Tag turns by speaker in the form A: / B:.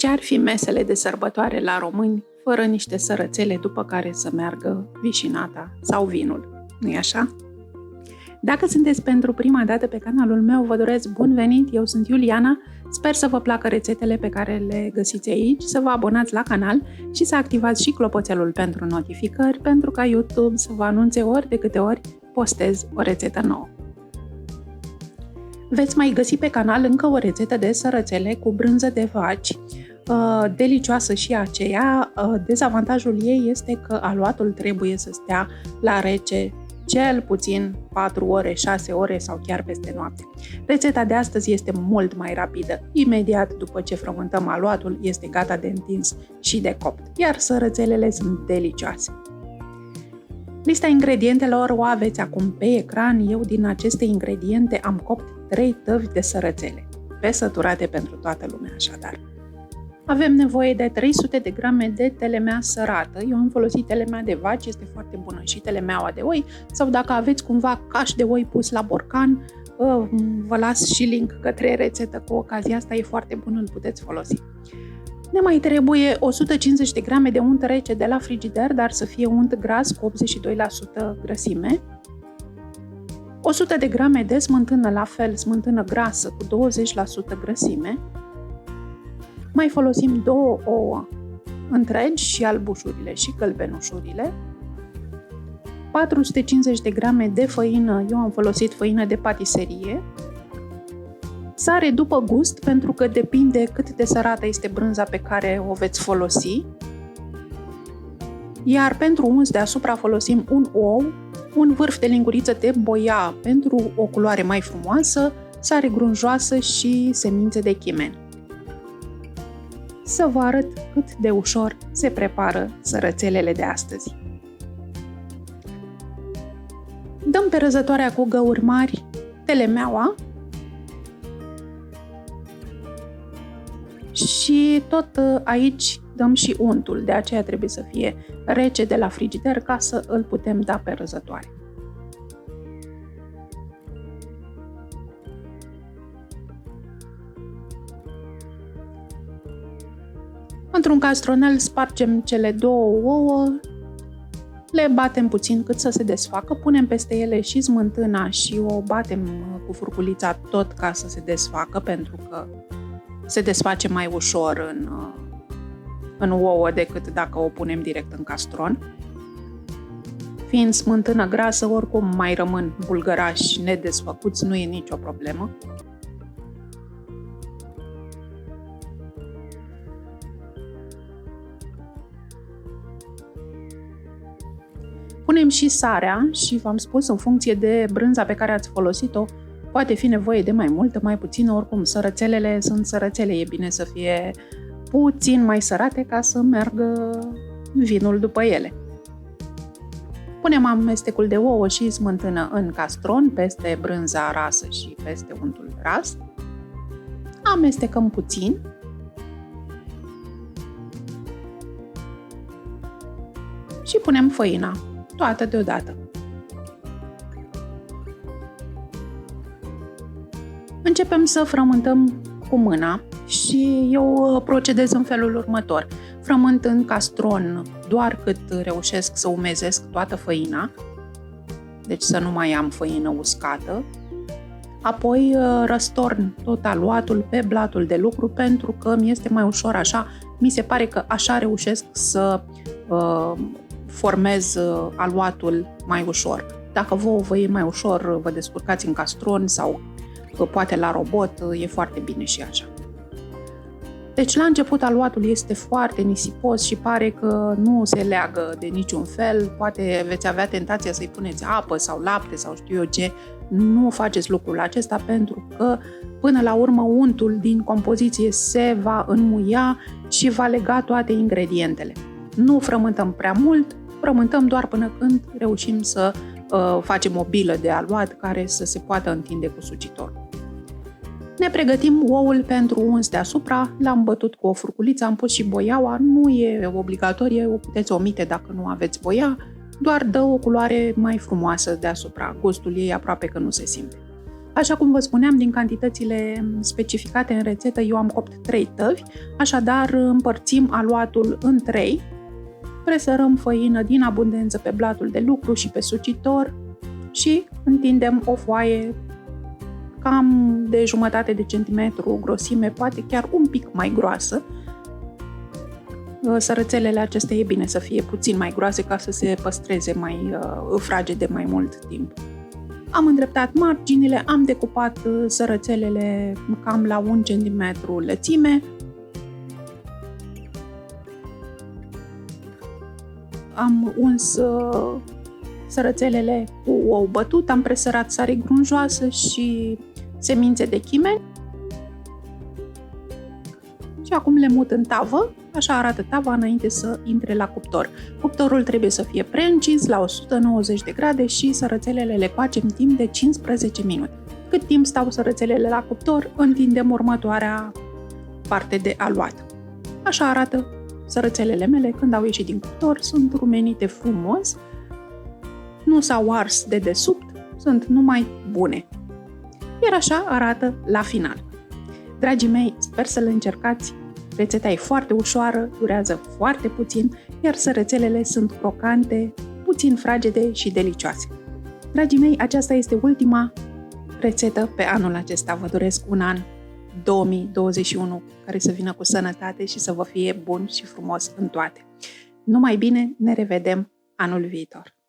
A: Ce-ar fi mesele de sărbătoare la români fără niște sărățele după care să meargă vișinata sau vinul? Nu-i așa? Dacă sunteți pentru prima dată pe canalul meu, vă doresc bun venit, eu sunt Iuliana, sper să vă placă rețetele pe care le găsiți aici, să vă abonați la canal și să activați și clopoțelul pentru notificări, pentru ca YouTube să vă anunțe ori de câte ori postez o rețetă nouă. Veți mai găsi pe canal încă o rețetă de sărățele cu brânză de vaci, delicioasă și aceea. Dezavantajul ei este că aluatul trebuie să stea la rece cel puțin 4 ore, 6 ore sau chiar peste noapte. Rețeta de astăzi este mult mai rapidă. Imediat după ce frământăm aluatul, este gata de întins și de copt, iar sărățelele sunt delicioase. Lista ingredientelor o aveți acum pe ecran. Eu din aceste ingrediente am copt 3 tăvi de sărățele, pesăturate pentru toată lumea așadar. Avem nevoie de 300 de grame de telemea sărată. Eu am folosit telemea de vaci, este foarte bună, și telemeaua de oi, sau dacă aveți cumva caș de oi pus la borcan, vă las și link către rețetă cu ocazia asta, e foarte bună, îl puteți folosi. Ne mai trebuie 150 de grame de unt rece de la frigider, dar să fie unt gras cu 82% grăsime. 100 de grame de smântână, la fel, smântână grasă cu 20% grăsime. Mai folosim 2 ouă întregi, și albușurile și gălbenușurile. 450 de grame de făină, eu am folosit făină de patiserie. Sare după gust, pentru că depinde cât de sărată este brânza pe care o veți folosi. Iar pentru uns deasupra folosim un ou, un vârf de linguriță de boia pentru o culoare mai frumoasă, sare grunjoasă și semințe de chimen. Să vă arăt cât de ușor se prepară sărățelele de astăzi. Dăm pe răzătoarea cu găuri mari telemeaua și tot aici dăm și untul, de aceea trebuie să fie rece de la frigider ca să îl putem da pe răzătoare. Într-un castronel spargem cele 2 ouă, le batem puțin cât să se desfacă, punem peste ele și smântâna și o batem cu furculița tot ca să se desfacă, pentru că se desface mai ușor în ouă decât dacă o punem direct în castron. Fiind smântână grasă, oricum mai rămân bulgărași nedesfăcuți, nu e nicio problemă. Punem și sarea și v-am spus, în funcție de brânza pe care ați folosit-o, poate fi nevoie de mai multă, mai puțină, oricum sărățelele sunt sărățele, e bine să fie puțin mai sărate ca să meargă vinul după ele. Punem amestecul de ouă și smântână în castron, peste brânza rasă și peste untul ras. Amestecăm puțin. Și punem făina, toată deodată. Începem să frământăm cu mâna și eu procedez în felul următor. Frământ în castron doar cât reușesc să umezesc toată făina, deci să nu mai am făină uscată. Apoi răstorn tot aluatul pe blatul de lucru, pentru că mi este mai ușor așa, mi se pare că așa reușesc să formez aluatul mai ușor. Dacă vă e mai ușor, vă descurcați în castron sau poate la robot, e foarte bine și așa. Deci la început aluatul este foarte nisipos și pare că nu se leagă de niciun fel, poate veți avea tentația să-i puneți apă sau lapte sau știu eu ce. Nu faceți lucrul acesta, pentru că până la urmă untul din compoziție se va înmuia și va lega toate ingredientele. Nu frământăm prea mult, frământăm doar până când reușim să facem o bilă de aluat care să se poată întinde cu sucitor. Ne pregătim oul pentru uns deasupra, l-am bătut cu o furculiță, am pus și boiaua, nu e obligatorie, o puteți omite dacă nu aveți boia, doar dă o culoare mai frumoasă deasupra, gustul ei aproape că nu se simte. Așa cum vă spuneam, din cantitățile specificate în rețetă, eu am copt 3 tăvi, așadar împărțim aluatul în 3, presărăm făină din abundență pe blatul de lucru și pe sucitor și întindem o foaie cam de jumătate de centimetru grosime, poate chiar un pic mai groasă. Sărățelele acestea e bine să fie puțin mai groase ca să se păstreze mai fragede mai mult timp. Am îndreptat marginile, am decupat sărățelele cam la 1 cm lățime. Am uns sărățelele cu ou bătut, am presărat sare grunjoasă și semințe de chimen. Și acum le mut în tavă, așa arată tava înainte să intre la cuptor. Cuptorul trebuie să fie preîncins la 190 de grade și sărățelele le coacem timp de 15 minute. Cât timp stau sărățelele la cuptor, întindem următoarea parte de aluat. Așa arată sărățelele mele când au ieșit din cuptor, sunt rumenite frumos, nu s-au ars de desubt, sunt numai bune. Iar așa arată la final. Dragii mei, sper să le încercați. Rețeta e foarte ușoară, durează foarte puțin, iar sărățelele sunt crocante, puțin fragede și delicioase. Dragii mei, aceasta este ultima rețetă pe anul acesta. Vă doresc un an 2021 care să vină cu sănătate și să vă fie bun și frumos în toate. Numai bine, ne revedem anul viitor!